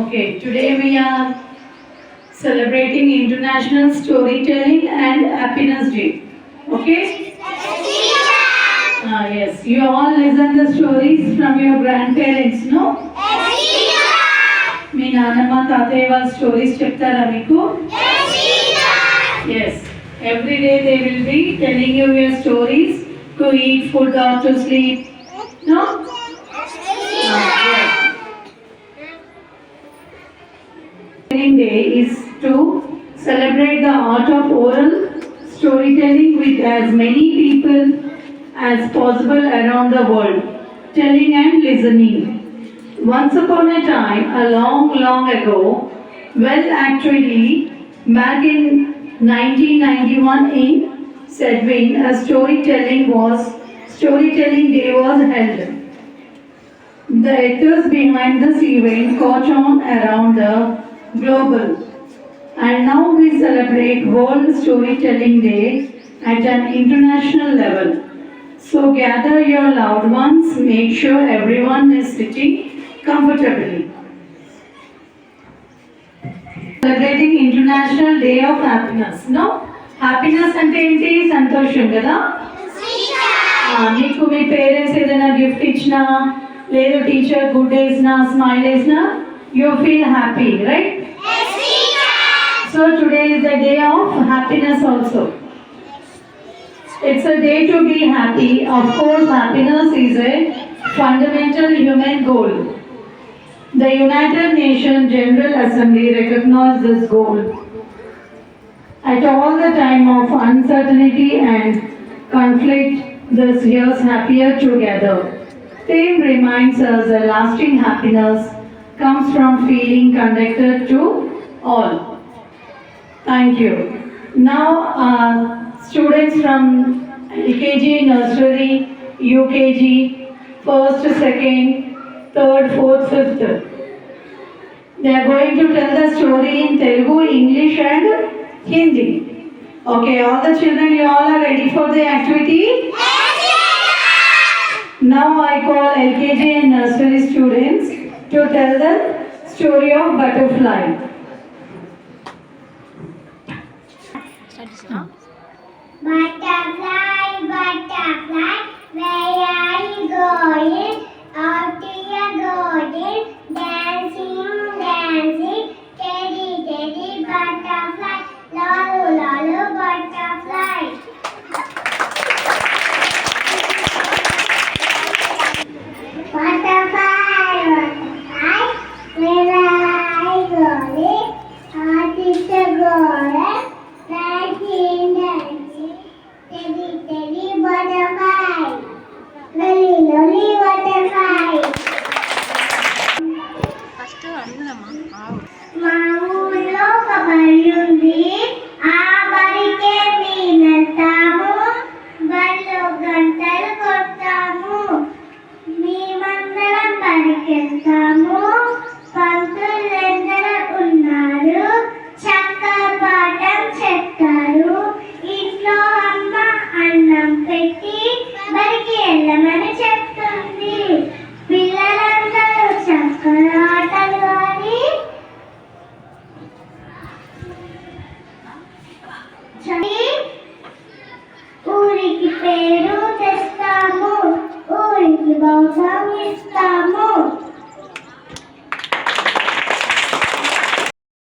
Okay, today we are celebrating International Storytelling and Happiness Day. Okay? Yes. You all listen the stories from your grandparents, no? మీ నాన్నమ్మ తాతయ్య వాళ్ళ stories చెప్తారా మీకు? Yes. Every day they will be telling you your stories to eat food or to sleep. No? Yes. Day is to celebrate the art of oral storytelling with as many people as possible around the world, telling and listening. Once upon a time, a long ago, well actually back in 1991 in Sedwin, a storytelling day was held. The actors behind this event caught on around the global, and now we celebrate World Storytelling Day at an international level. So gather your loved ones, make sure everyone is sitting comfortably. Celebrating International Day of Happiness. No? Happiness ante enti సంతోషం కదా. మీకు మీ parents ఏదైనా gift ఇచ్చినా లేదు teacher good day ఇచ్చినా smile వేసినా you feel happy, right? So today is the day of happiness also. It's a day to be happy. Of course, happiness is a fundamental human goal. The United Nations General Assembly recognized this goal. At all the time of uncertainty and conflict, this year's Happier Together theme reminds us that lasting happiness comes from feeling connected to all. Thank you. Now, students from LKG, nursery, UKG, first, second, third, fourth, fifth, they are going to tell the story in Telugu, English and Hindi. Okay, all the children, you all are ready for the activity? Now I call LKG and nursery students to tell the story of butterfly. Butterfly, butterfly, where are you going? Out to your garden, dancing, dancing, teddy, teddy, butterfly, lolu, lolu, butterfly. Butterfly, butterfly, where are you going? Out to your garden, dancing, dancing, teddy, teddy, butterfly, lolly, lolly, butterfly. First అందులమ్మా మా ఊళ్ళో ఒక బడి ఉంది.